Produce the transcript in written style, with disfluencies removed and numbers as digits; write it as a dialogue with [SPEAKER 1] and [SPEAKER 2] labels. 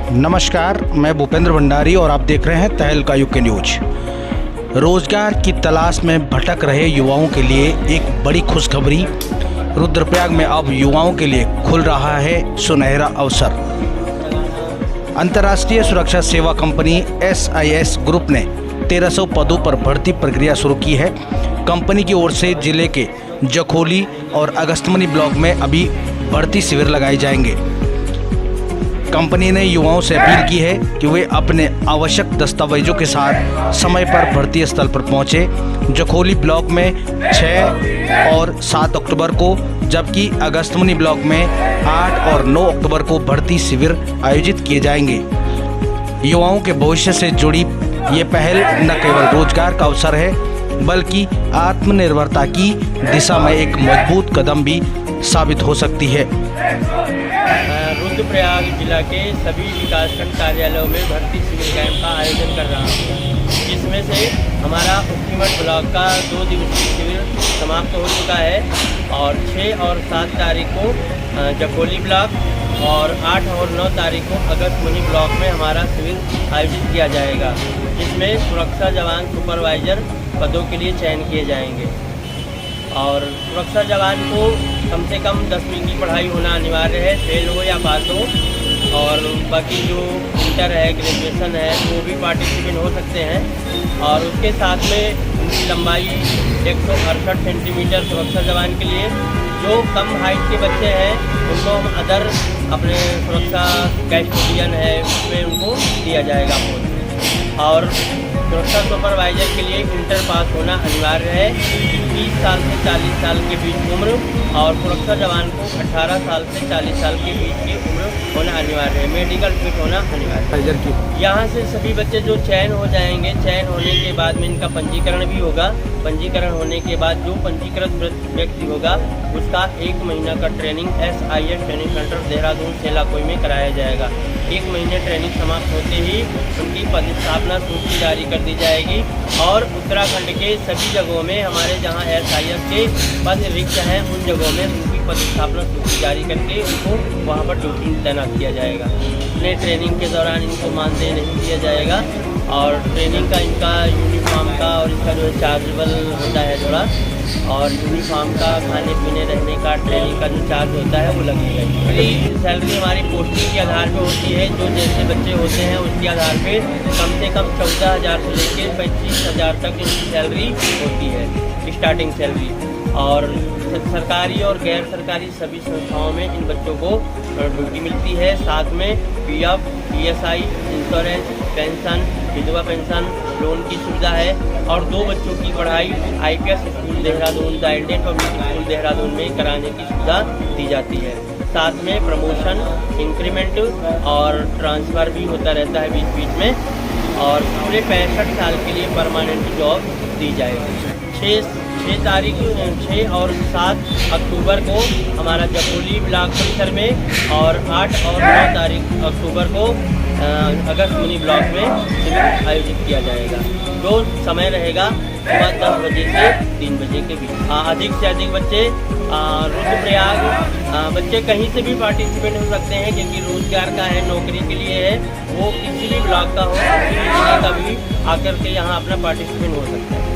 [SPEAKER 1] नमस्कार, मैं भूपेंद्र भंडारी और आप देख रहे हैं तहलका यूके न्यूज। रोजगार की तलाश में भटक रहे युवाओं के लिए एक बड़ी खुशखबरी। रुद्रप्रयाग में अब युवाओं के लिए खुल रहा है सुनहरा अवसर। अंतर्राष्ट्रीय सुरक्षा सेवा कंपनी SIS ग्रुप ने 1300 पदों पर भर्ती प्रक्रिया शुरू की है। कंपनी की ओर से जिले के जखोली और अगस्तमनी ब्लॉक में अभी भर्ती शिविर लगाए जाएंगे। कंपनी ने युवाओं से अपील की है कि वे अपने आवश्यक दस्तावेजों के साथ समय पर भर्ती स्थल पर पहुंचे। जखोली ब्लॉक में 6 और 7 अक्टूबर को, जबकि अगस्तमनी ब्लॉक में 8 और 9 अक्टूबर को भर्ती शिविर आयोजित किए जाएंगे। युवाओं के भविष्य से जुड़ी ये पहल न केवल रोजगार का अवसर है, बल्कि आत्मनिर्भरता की दिशा में एक मजबूत कदम भी साबित हो सकती है।
[SPEAKER 2] रुद्रप्रयाग जिला के सभी विकासखंड कार्यालयों में भर्ती शिविर कैंप का आयोजन कर रहा हूँ, जिसमें से हमारा उखीमठ ब्लॉक का 2 दिवसीय शिविर समाप्त हो चुका है और 6 और 7 तारीख को जखोली ब्लॉक और 8 और 9 तारीख को अगस्तमनी ब्लॉक में हमारा शिविर आयोजित किया जाएगा, जिसमें सुरक्षा जवान सुपरवाइज़र पदों के लिए चयन किए जाएंगे। और सुरक्षा जवान को कम से कम 10वीं की पढ़ाई होना अनिवार्य है, फेल हो या पास हो। और बाकी जो इंटर है, ग्रेजुएशन है, वो भी पार्टिसिपेंट हो सकते हैं। और उसके साथ में उनकी लंबाई 168 सेंटीमीटर सुरक्षा जवान के लिए। जो कम हाइट के बच्चे हैं उनको हम अदर अपने सुरक्षा कैस्टोडियन है उसमें उनको दिया जाएगा पोस्ट। और सुरक्षा सुपरवाइज़र के लिए इंटर पास होना अनिवार्य है। 20 साल से 40 साल के बीच उम्र और सुरक्षा जवान को 18 साल से 40 साल के बीच की उम्र होना अनिवार्य है। मेडिकल फिट होना अनिवार्य है। यहाँ से सभी बच्चे जो चयन हो जाएंगे, चयन होने के बाद में इनका पंजीकरण भी होगा। पंजीकरण होने के बाद जो पंजीकृत व्यक्ति होगा उसका 1 महीना का training SIS training centre Dehradun Selaqui में कराया जाएगा। 1 महीने ट्रेनिंग समाप्त होते ही उनकी पदस्थापना सूची जारी कर दी जाएगी। और उत्तराखंड के सभी जगहों में हमारे जहां SIS के पद रिक्त हैं उन जगहों में उनकी पदस्थापना सूची जारी करके उनको वहां पर ड्यूटी तैनात किया जाएगा। अपने ट्रेनिंग के दौरान इनको मानदेय नहीं दिया जाएगा और ट्रेनिंग का इनका यूनिफॉर्म का और इसका जो है चार्जेबल होता है थोड़ा, और यूनिफॉर्म का, खाने पीने रहने का, ट्रेनिंग का जो चार्ज होता है वो लगेगा। सैलरी हमारी पोस्टिंग के आधार पर होती है। जो जैसे बच्चे होते हैं उसके आधार पे कम से कम 14,000 से लेकर 25,000 तक इनकी सैलरी होती है, स्टार्टिंग सैलरी। और सरकारी और गैर सरकारी सभी संस्थाओं में इन बच्चों को ड्यूटी मिलती है। साथ में PF, PSI, इंश्योरेंस, पेंशन, विधवा पेंशन, लोन की सुविधा है। और 2 बच्चों की पढ़ाई IPS school Dehradun, the Indian public school Dehradun में कराने की सुविधा दी जाती है। साथ में प्रमोशन, इंक्रीमेंट और ट्रांसफ़र भी होता रहता है बीच बीच में। और पूरे 65 साल के लिए परमानेंट जॉब दी जाएगी। 6 और 7 अक्टूबर को हमारा जखोली ब्लॉक परिसर में और 8 और 9 तारीख अक्टूबर को अगस्तमनी ब्लॉक में शिविर आयोजित किया जाएगा। जो समय रहेगा सुबह 10 बजे से 3 बजे के बीच। अधिक से अधिक बच्चे रुद्रप्रयाग बच्चे कहीं से भी पार्टिसिपेट हो सकते हैं, क्योंकि रोजगार का है, नौकरी के लिए है। वो किसी भी ब्लॉक का हो, किसी भी जिले का भी आकर के यहाँ अपना पार्टिसिपेट हो सकता है।